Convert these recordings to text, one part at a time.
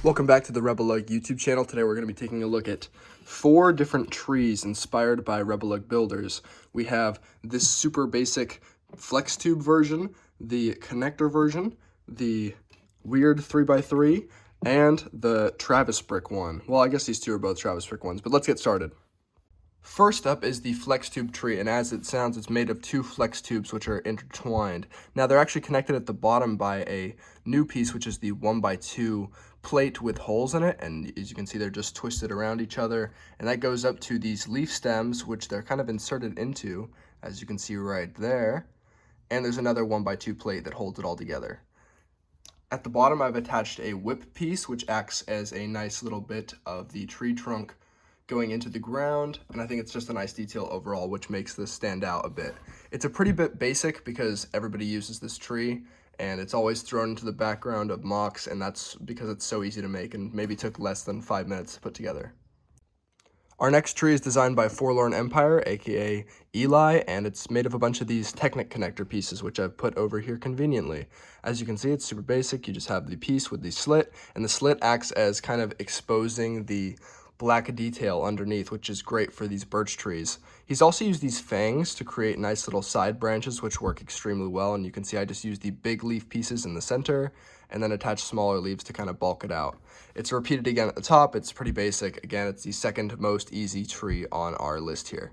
Welcome back to the RebelLUG YouTube channel. Today we're going to be taking a look at 4 different trees inspired by RebelLUG builders. We have this super basic flex tube version, the connector version, the weird 3x3, and the Travis brick one. Well, I guess these two are both Travis brick ones, but let's get started. First up is the flex tube tree, and as it sounds, it's made of 2 flex tubes which are intertwined. Now they're actually connected at the bottom by a new piece, which is the 1x2 plate with holes in it, and as you can see, they're just twisted around each other, and that goes up to these leaf stems, which they're kind of inserted into, as you can see right there, and there's another 1x2 plate that holds it all together. At the bottom, I've attached a whip piece, which acts as a nice little bit of the tree trunk going into the ground, and I think it's just a nice detail overall, which makes this stand out a bit. It's a pretty bit basic because everybody uses this tree, and it's always thrown into the background of mocks, and that's because it's so easy to make and maybe took less than 5 minutes to put together. Our next tree is designed by Forlorn Empire, aka Eli, and it's made of a bunch of these Technic connector pieces, which I've put over here conveniently. As you can see, it's super basic. You just have the piece with the slit, and the slit acts as kind of exposing the black detail underneath, which is great for these birch trees. He's also used these fangs to create nice little side branches, which work extremely well, and you can see I just used the big leaf pieces in the center and then attach smaller leaves to kind of bulk it out. It's repeated again at the top. It's pretty basic. Again, it's the second most easy tree on our list here.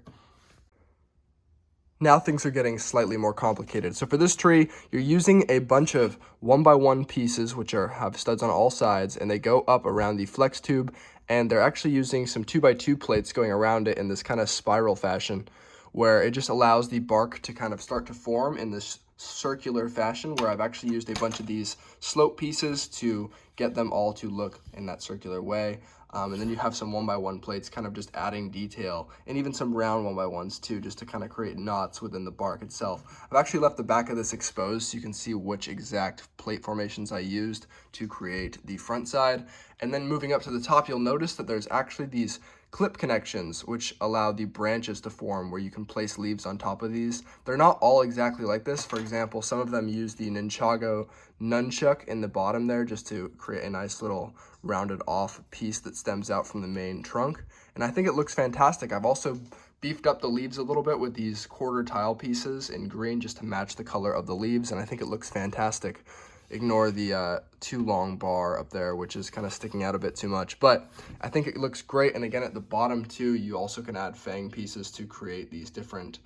Now things are getting slightly more complicated. So for this tree, you're using a bunch of 1x1 pieces, which have studs on all sides, and they go up around the flex tube, and they're actually using some 2x2 plates going around it in this kind of spiral fashion, where it just allows the bark to kind of start to form in this circular fashion, where I've actually used a bunch of these slope pieces to get them all to look in that circular way. And then you have some 1x1 plates kind of just adding detail, and even some round 1x1s too, just to kind of create knots within the bark itself. I've actually left the back of this exposed so you can see which exact plate formations I used to create the front side. And then moving up to the top, you'll notice that there's actually these clip connections which allow the branches to form, where you can place leaves on top of these. They're not all exactly like this. For example, some of them use the Ninjago nunchuck in the bottom there just to create a nice little rounded off piece that stems out from the main trunk, and I think it looks fantastic. I've also beefed up the leaves a little bit with these quarter tile pieces in green just to match the color of the leaves, and I think it looks fantastic. Ignore the too long bar up there, which is kind of sticking out a bit too much, but I think it looks great. And again, at the bottom too, you also can add fang pieces to create these different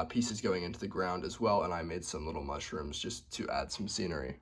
pieces going into the ground as well, and I made some little mushrooms just to add some scenery.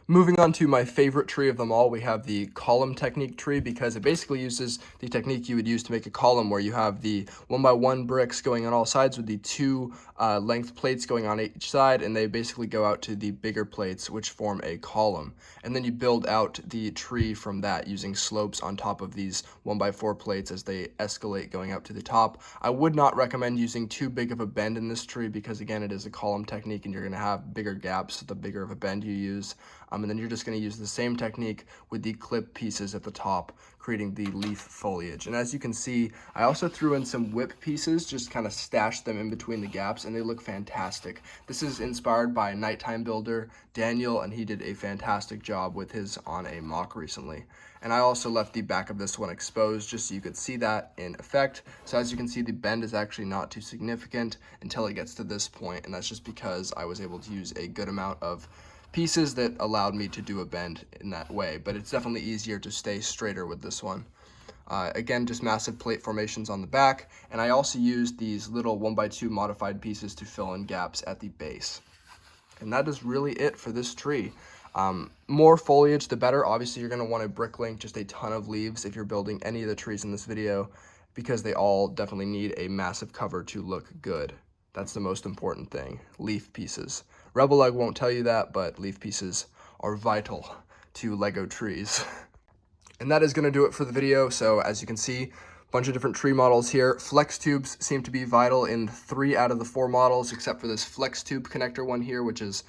Moving on to my favorite tree of them all, we have the column technique tree, because it basically uses the technique you would use to make a column, where you have the 1x1 bricks going on all sides with the 2 length plates going on each side, and they basically go out to the bigger plates, which form a column. And then you build out the tree from that using slopes on top of these 1x4 plates as they escalate going up to the top. I would not recommend using too big of a bend in this tree, because again, it is a column technique and you're going to have bigger gaps the bigger of a bend you use. And then you're just going to use the same technique with the clip pieces at the top, creating the leaf foliage. And as you can see, I also threw in some whip pieces, just kind of stashed them in between the gaps, and they look fantastic. This is inspired by nighttime builder Daniel, and he did a fantastic job with his on a mock recently. And I also left the back of this one exposed just so you could see that in effect. So as you can see, the bend is actually not too significant until it gets to this point, and that's just because I was able to use a good amount of pieces that allowed me to do a bend in that way, but it's definitely easier to stay straighter with this one. Again, just massive plate formations on the back, and I also used these little 1x2 modified pieces to fill in gaps at the base. And that is really it for this tree. More foliage, the better. Obviously, you're going to want to brick link just a ton of leaves if you're building any of the trees in this video, because they all definitely need a massive cover to look good. That's the most important thing, leaf pieces. RebelLUG won't tell you that, but leaf pieces are vital to Lego trees. And that is going to do it for the video. So as you can see, a bunch of different tree models here. Flex tubes seem to be vital in 3 out of the 4 models, except for this flex tube connector one here, which is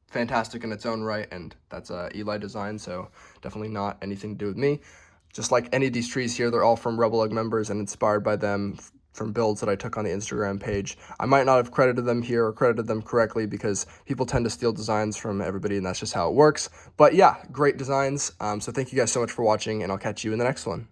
fantastic in its own right, and that's a Eli design, so definitely not anything to do with me. Just like any of these trees here, they're all from RebelLUG members and inspired by them from builds that I took on the Instagram page. I might not have credited them here or credited them correctly because people tend to steal designs from everybody, and that's just how it works. But yeah, great designs. So thank you guys so much for watching, and I'll catch you in the next one.